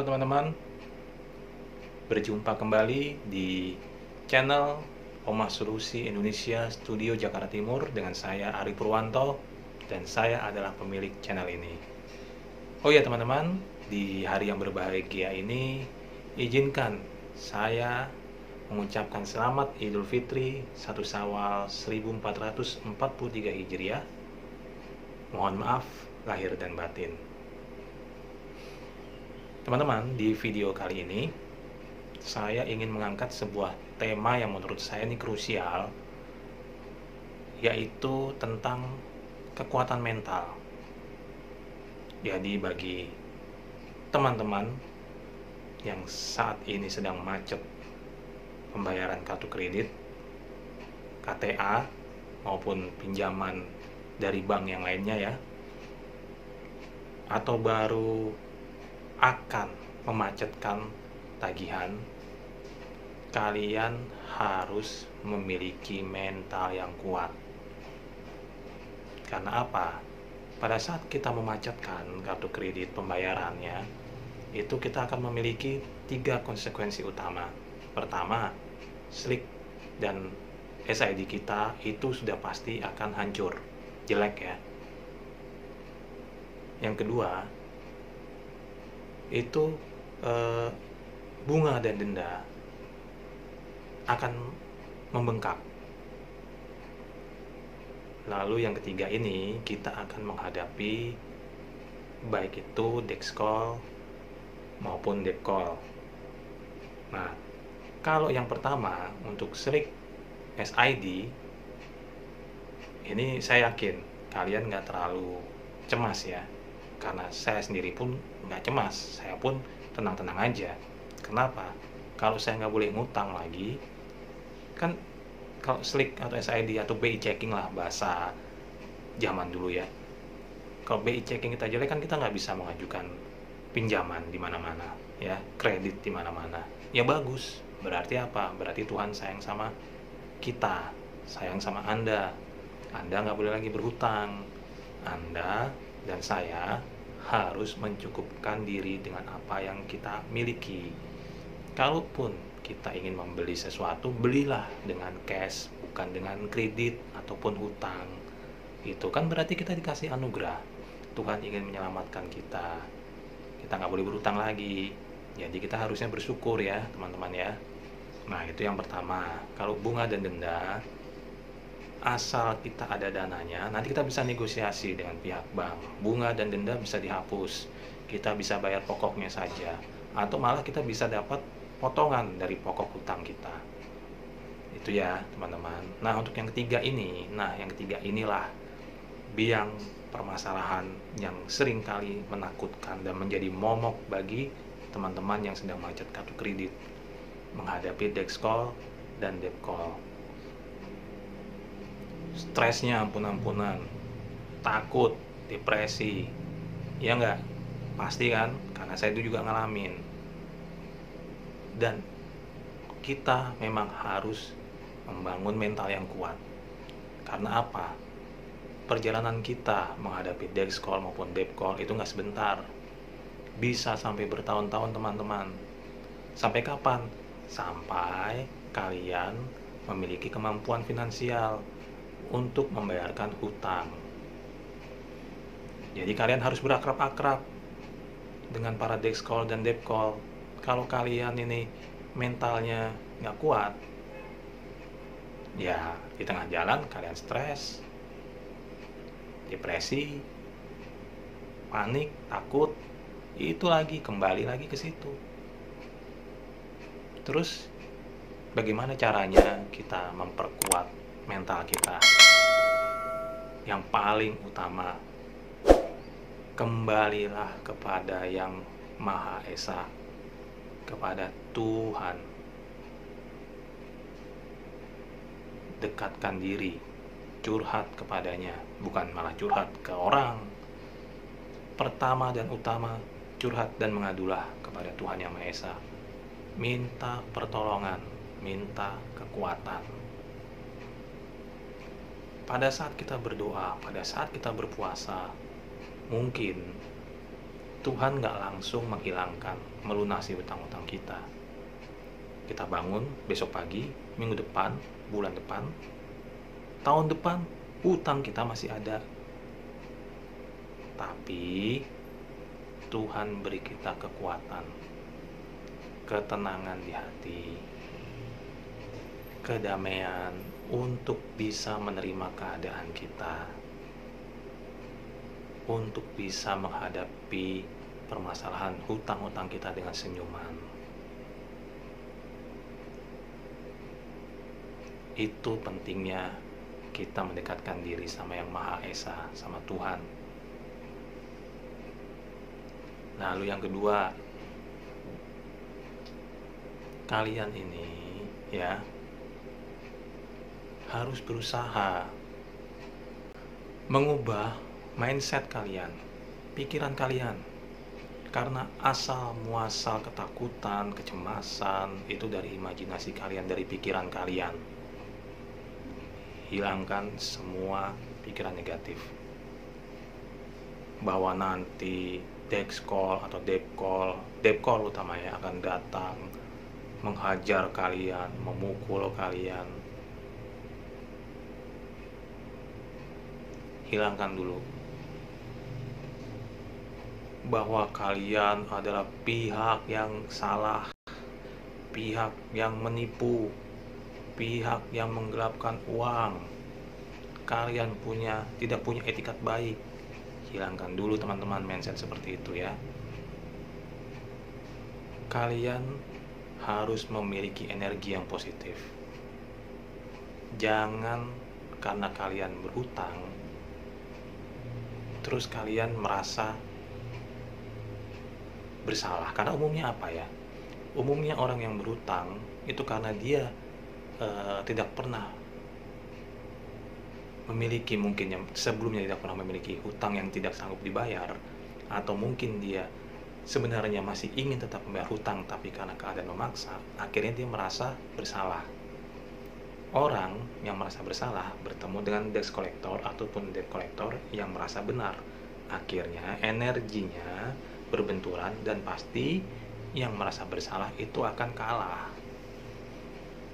Halo teman-teman, berjumpa kembali di channel Omah Solusi Indonesia Studio Jakarta Timur dengan saya Ari Purwanto dan saya adalah pemilik channel ini. Oh ya teman-teman, di hari yang berbahagia ini izinkan saya mengucapkan selamat Idul Fitri 1 Syawal 1443 Hijriah. Mohon maaf lahir dan batin. Teman-teman, di video kali ini saya ingin mengangkat sebuah tema yang menurut saya ini krusial, yaitu tentang kekuatan mental. Jadi bagi teman-teman yang saat ini sedang macet pembayaran kartu kredit, KTA maupun pinjaman dari bank yang lainnya ya, atau baru akan memacetkan tagihan, kalian harus memiliki mental yang kuat. Karena apa? Pada saat kita memacetkan kartu kredit pembayarannya, itu kita akan memiliki 3 konsekuensi utama. Pertama, SLIK dan SID kita itu sudah pasti akan hancur, jelek ya. Yang kedua, itu bunga dan denda akan membengkak. Lalu yang ketiga ini kita akan menghadapi baik itu Dexcall maupun Debcall. Nah, kalau yang pertama untuk SLIK SID ini saya yakin kalian nggak terlalu cemas ya, karena saya sendiri pun nggak cemas, saya pun tenang-tenang aja. Kenapa? Kalau saya nggak boleh ngutang lagi, kan kalau SLIK atau SID atau BI checking lah bahasa zaman dulu ya. Kalau BI checking kita jelek kan kita nggak bisa mengajukan pinjaman di mana-mana ya, kredit di mana-mana. Ya bagus, berarti apa? Berarti Tuhan sayang sama kita, sayang sama Anda. Anda nggak boleh lagi berhutang. Anda dan saya harus mencukupkan diri dengan apa yang kita miliki. Kalaupun kita ingin membeli sesuatu, belilah dengan cash, bukan dengan kredit ataupun hutang. Itu kan berarti kita dikasih anugerah. Tuhan ingin menyelamatkan kita. Kita nggak boleh berhutang lagi. Jadi kita harusnya bersyukur ya teman-teman ya. Nah itu yang pertama. Kalau bunga dan denda, asal kita ada dananya, nanti kita bisa negosiasi dengan pihak bank. Bunga dan denda bisa dihapus, kita bisa bayar pokoknya saja, atau malah kita bisa dapat potongan dari pokok hutang kita. Itu ya teman-teman. Nah untuk yang ketiga ini, yang ketiga inilah biang permasalahan yang seringkali menakutkan dan menjadi momok bagi teman-teman yang sedang macet kartu kredit menghadapi Dexcall dan Debcall. Stresnya ampun-ampunan, takut, depresi, ya enggak? Pasti kan? Karena saya itu juga ngalamin. Dan kita memang harus membangun mental yang kuat. Karena apa? Perjalanan kita menghadapi Dexcall maupun Debcall itu nggak sebentar. Bisa sampai bertahun-tahun teman-teman. Sampai kapan? Sampai kalian memiliki kemampuan finansial untuk membayarkan hutang. Jadi kalian harus berakrab-akrab dengan para Dexcall dan Debcall. Kalau kalian ini mentalnya nggak kuat, ya di tengah jalan kalian stres, depresi, panik, takut, itu lagi kembali lagi ke situ. Terus bagaimana caranya kita memperkuat mental kita? Yang paling utama, kembalilah kepada Yang Maha Esa, kepada Tuhan. Dekatkan diri, curhat kepadanya, bukan malah curhat ke orang. Pertama dan utama, curhat dan mengadulah kepada Tuhan Yang Maha Esa. Minta pertolongan, minta kekuatan. Pada saat kita berdoa, pada saat kita berpuasa, mungkin Tuhan nggak langsung menghilangkan, melunasi hutang-hutang kita. Kita bangun besok pagi, minggu depan, bulan depan, tahun depan, hutang kita masih ada. Tapi Tuhan beri kita kekuatan, ketenangan di hati, kedamaian untuk bisa menerima keadaan kita, untuk bisa menghadapi permasalahan hutang-hutang kita dengan senyuman. Itu pentingnya kita mendekatkan diri sama Yang Maha Esa, sama Tuhan. Lalu yang kedua, kalian ini ya harus berusaha mengubah mindset kalian, pikiran kalian. Karena asal muasal ketakutan, kecemasan itu dari imajinasi kalian, dari pikiran kalian. Hilangkan semua pikiran negatif bahwa nanti Dexcall atau Depcall utamanya akan datang menghajar kalian, memukul kalian. Hilangkan dulu bahwa kalian adalah pihak yang salah, pihak yang menipu, pihak yang menggelapkan uang. Kalian tidak punya etikat baik. Hilangkan dulu teman-teman mindset seperti itu ya. Kalian harus memiliki energi yang positif. Jangan karena kalian berhutang terus kalian merasa bersalah. Karena umumnya apa ya? Umumnya orang yang berhutang itu karena dia tidak pernah memiliki, mungkin yang sebelumnya tidak pernah memiliki hutang yang tidak sanggup dibayar, atau mungkin dia sebenarnya masih ingin tetap membayar hutang tapi karena keadaan memaksa, akhirnya dia merasa bersalah. Orang yang merasa bersalah bertemu dengan tax collector ataupun debt collector yang merasa benar, akhirnya energinya berbenturan dan pasti yang merasa bersalah itu akan kalah.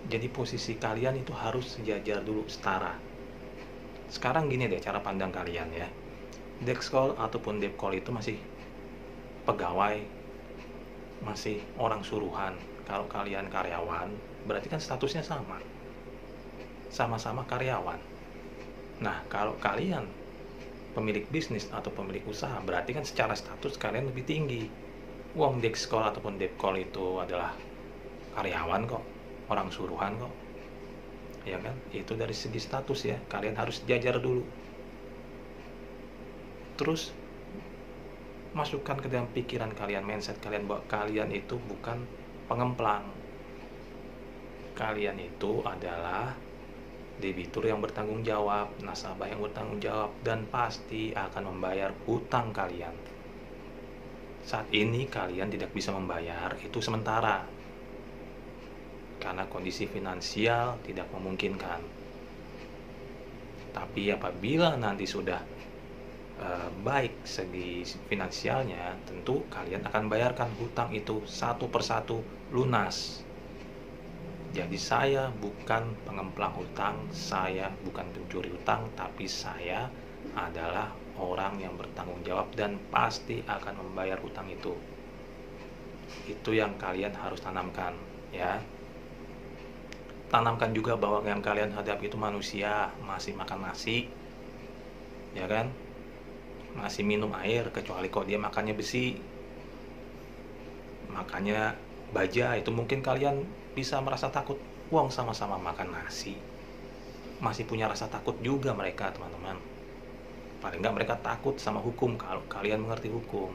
Jadi posisi kalian itu harus sejajar dulu, setara. Sekarang gini deh cara pandang kalian ya. Dexcall ataupun Depcall itu masih pegawai, masih orang suruhan. Kalau kalian karyawan, berarti kan statusnya sama. Sama-sama karyawan. Nah, kalau kalian pemilik bisnis atau pemilik usaha, berarti kan secara status kalian lebih tinggi. Wong Dexcall ataupun Depcall itu adalah karyawan kok, orang suruhan kok, ya kan? Itu dari segi status ya, kalian harus jajar dulu. Terus masukkan ke dalam pikiran kalian, mindset kalian bahwa kalian itu bukan pengemplang. Kalian itu adalah debitur yang bertanggung jawab, nasabah yang bertanggung jawab, dan pasti akan membayar hutang kalian. Saat ini kalian tidak bisa membayar, itu sementara karena kondisi finansial tidak memungkinkan. Tapi apabila nanti sudah baik segi finansialnya, tentu kalian akan bayarkan hutang itu satu persatu lunas. Jadi saya bukan pengemplang hutang, saya bukan pencuri hutang, tapi saya adalah orang yang bertanggung jawab dan pasti akan membayar hutang itu. Itu yang kalian harus tanamkan ya. Tanamkan juga bahwa yang kalian hadapi itu manusia, masih makan nasi, ya kan? Masih minum air, kecuali kok dia makannya besi, makannya baja, itu mungkin kalian bisa merasa takut. Wong sama-sama makan nasi, masih punya rasa takut juga mereka, teman-teman. Paling nggak mereka takut sama hukum kalau kalian mengerti hukum.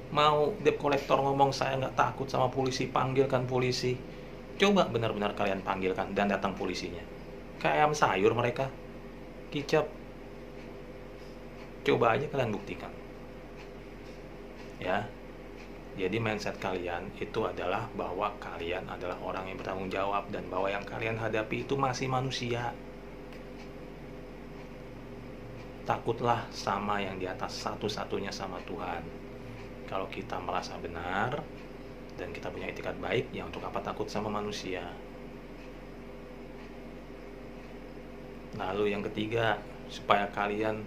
Mau debt collector ngomong saya nggak takut sama polisi, panggilkan polisi. Coba benar-benar kalian panggilkan dan datang polisinya. Kayak ayam sayur mereka, kicap. Coba aja kalian buktikan. Ya, jadi mindset kalian itu adalah bahwa kalian adalah orang yang bertanggung jawab dan bahwa yang kalian hadapi itu masih manusia. takutlah sama yang di atas satu-satunya, sama Tuhan. Kalau kita merasa benar dan kita punya etikat baik, ya untuk apa takut sama manusia? Lalu yang ketiga, supaya kalian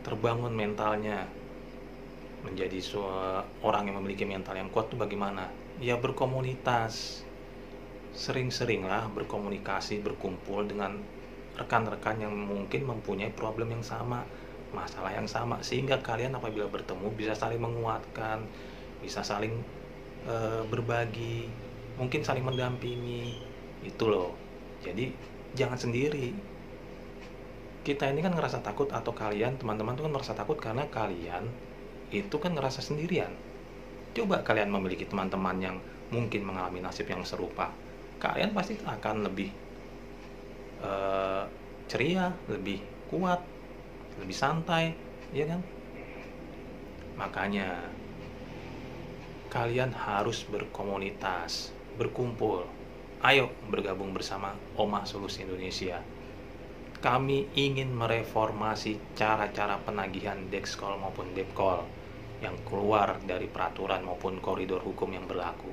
terbangun mentalnya, menjadi orang yang memiliki mental yang kuat itu bagaimana? Ya berkomunitas. Sering-seringlah berkomunikasi, berkumpul dengan rekan-rekan yang mungkin mempunyai problem yang sama, masalah yang sama, sehingga kalian apabila bertemu bisa saling menguatkan, bisa saling berbagi, mungkin saling mendampingi. Itu loh. Jadi jangan sendiri. Kita ini kan ngerasa takut, atau kalian teman-teman tuh kan merasa takut karena kalian itu kan ngerasa sendirian. Coba kalian memiliki teman-teman yang mungkin mengalami nasib yang serupa, kalian pasti akan lebih ceria, lebih kuat, lebih santai, ya kan? Makanya kalian harus berkomunitas, berkumpul. Ayo bergabung bersama Omah Solusi Indonesia. Kami ingin mereformasi cara-cara penagihan Dexkol maupun Depkol yang keluar dari peraturan maupun koridor hukum yang berlaku.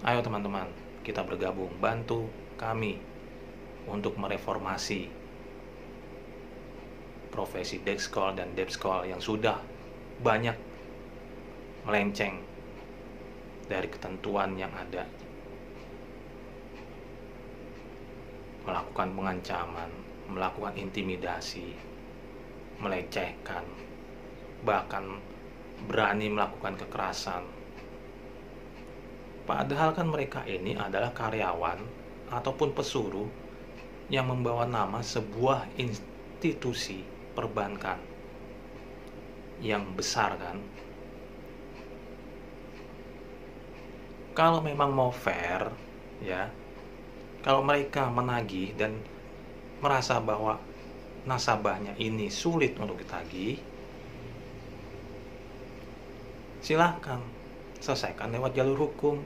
Ayo teman-teman, kita bergabung, bantu kami untuk mereformasi profesi Dexkol dan Depskol yang sudah banyak melenceng dari ketentuan yang ada, melakukan pengancaman, melakukan intimidasi, melecehkan, bahkan berani melakukan kekerasan. Padahal kan mereka ini adalah karyawan ataupun pesuruh yang membawa nama sebuah institusi perbankan yang besar kan. Kalau memang mau fair, ya, kalau mereka menagih dan merasa bahwa nasabahnya ini sulit untuk ditagih, silahkan selesaikan lewat jalur hukum.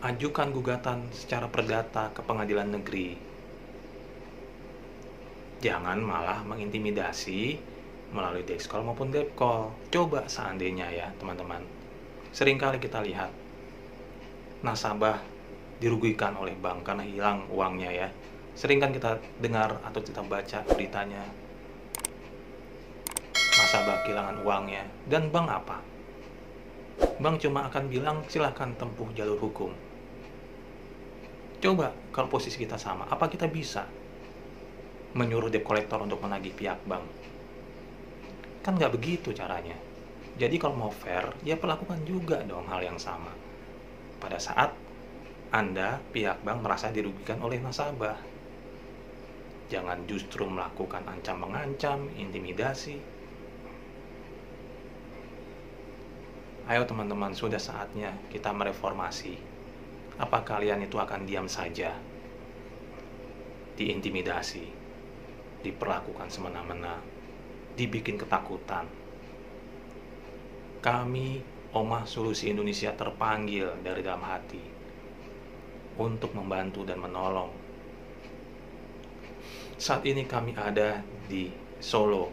Ajukan gugatan secara perdata ke pengadilan negeri. Jangan malah mengintimidasi melalui Dexkol maupun Depkol. Coba seandainya ya teman-teman, seringkali kita lihat nasabah dirugikan oleh bank karena hilang uangnya ya. Sering kan kita dengar atau kita baca beritanya, nasabah kehilangan uangnya, dan bank apa? Bank cuma akan bilang silahkan tempuh jalur hukum. Coba kalau posisi kita sama, apa kita bisa menyuruh debt collector untuk menagih pihak bank? Kan nggak begitu caranya. Jadi kalau mau fair, ya perlakukan juga dong hal yang sama pada saat Anda, pihak bank, merasa dirugikan oleh nasabah. Jangan justru melakukan ancam-mengancam, intimidasi. Ayo teman-teman, sudah saatnya kita mereformasi. Apa kalian itu akan diam saja? Diintimidasi, diperlakukan semena-mena, dibikin ketakutan. Kami, Omah Solusi Indonesia, terpanggil dari dalam hati untuk membantu dan menolong. Saat ini kami ada di Solo,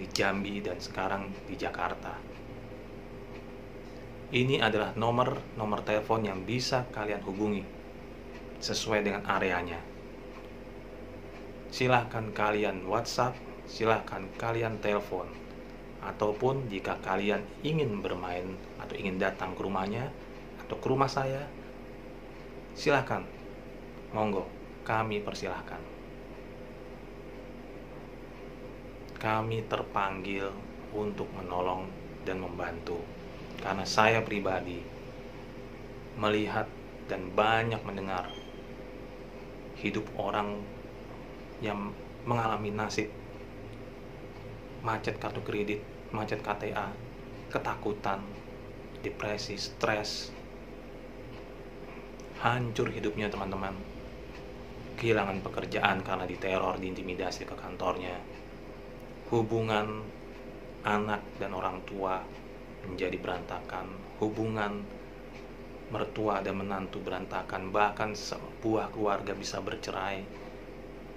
di Jambi, dan sekarang di Jakarta. Ini adalah nomor telepon yang bisa kalian hubungi sesuai dengan areanya. Silahkan kalian WhatsApp, silahkan kalian telepon, ataupun jika kalian ingin bermain atau ingin datang ke rumahnya atau ke rumah saya, silahkan, monggo, kami persilahkan. Kami terpanggil untuk menolong dan membantu. Karena saya pribadi melihat dan banyak mendengar hidup orang yang mengalami nasib macet kartu kredit, macet KTA, ketakutan, depresi, stres, hancur hidupnya teman-teman, kehilangan pekerjaan karena diteror, diintimidasi ke kantornya, hubungan anak dan orang tua menjadi berantakan, hubungan mertua dan menantu berantakan, bahkan sebuah keluarga bisa bercerai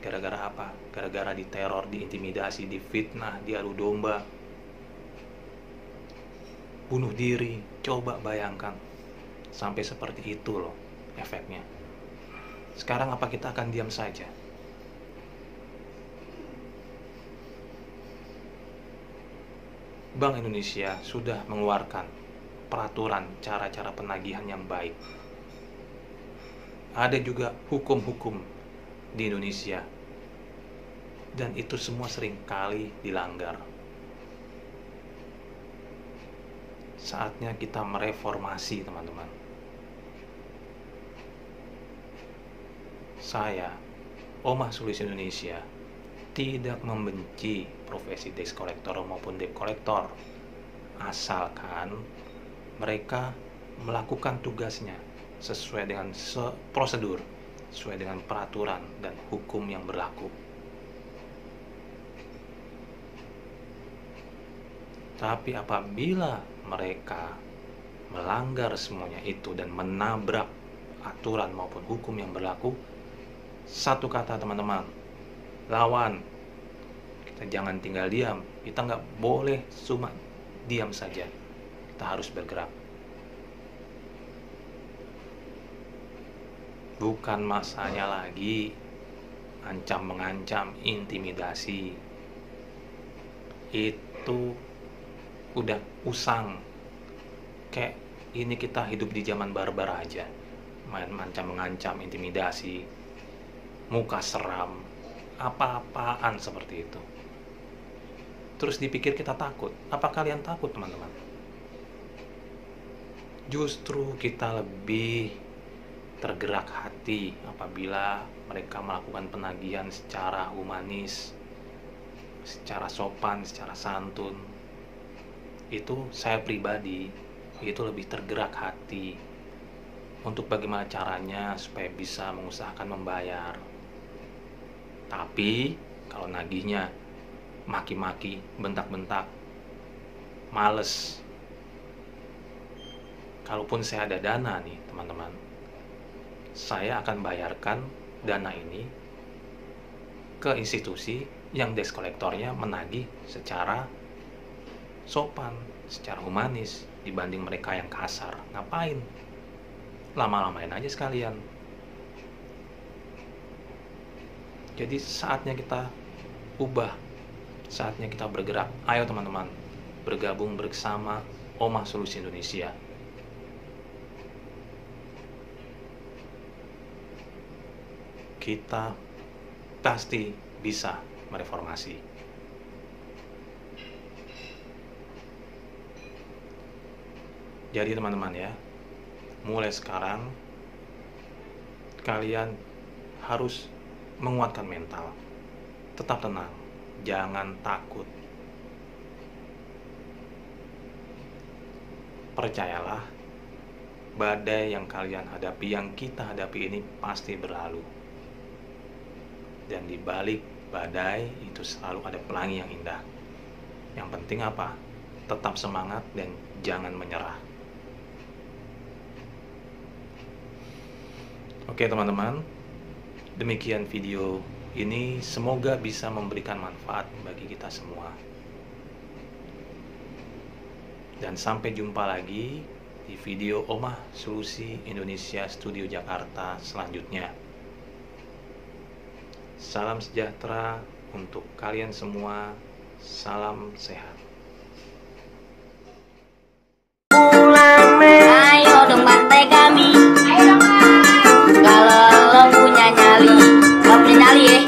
Gara-gara apa? Gara-gara diteror, diintimidasi, difitnah, diadu domba, bunuh diri. Coba bayangkan, sampai seperti itu loh efeknya. Sekarang apa kita akan diam saja? Bank Indonesia sudah mengeluarkan peraturan cara-cara penagihan yang baik. Ada juga hukum-hukum di Indonesia, dan itu semua seringkali dilanggar. Saatnya kita mereformasi, teman-teman. Saya, Omah Solusi Indonesia, tidak membenci profesi debt collector maupun debt collector, asalkan mereka melakukan tugasnya sesuai dengan prosedur, sesuai dengan peraturan dan hukum yang berlaku. Tapi apabila mereka melanggar semuanya itu dan menabrak aturan maupun hukum yang berlaku, satu kata teman-teman, lawan. Kita jangan tinggal diam. Kita nggak boleh cuma diam saja. Kita harus bergerak. Bukan masanya lagi ancam-mengancam, intimidasi. Itu udah usang. Kayak ini kita hidup di zaman barbar aja. Main ancam-mengancam, intimidasi, muka seram, apa-apaan seperti itu. Terus dipikir kita takut. Apa kalian takut, teman-teman? Justru kita lebih tergerak hati apabila mereka melakukan penagihan secara humanis, secara sopan, secara santun. Itu saya pribadi, itu lebih tergerak hati untuk bagaimana caranya supaya bisa mengusahakan membayar. Tapi kalau nagihnya maki-maki, bentak-bentak, males. Kalaupun saya ada dana nih teman-teman, saya akan bayarkan dana ini ke institusi yang debt collectornya menagih secara sopan, secara humanis dibanding mereka yang kasar. Ngapain? Lama-lamain aja sekalian. Jadi saatnya kita ubah, saatnya kita bergerak. Ayo teman-teman, bergabung bersama Omah Solusi Indonesia. Kita pasti bisa mereformasi. Jadi teman-teman ya, mulai sekarang kalian harus menguatkan mental. Tetap tenang, jangan takut. Percayalah, badai yang kalian hadapi, yang kita hadapi ini pasti berlalu. Dan di balik badai itu selalu ada pelangi yang indah. Yang penting apa? Tetap semangat dan jangan menyerah. Oke teman-teman, demikian video ini, semoga bisa memberikan manfaat bagi kita semua. Dan sampai jumpa lagi di video Omah Solusi Indonesia Studio Jakarta selanjutnya. Salam sejahtera untuk kalian semua. Salam sehat. Ayo dong bantai kami. Ayo dong. Kalau lo punya nyali, lo punya nyali ya.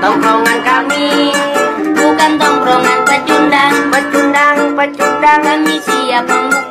Tongkrongan kami bukan tongkrongan pecundang. Kami siap membuka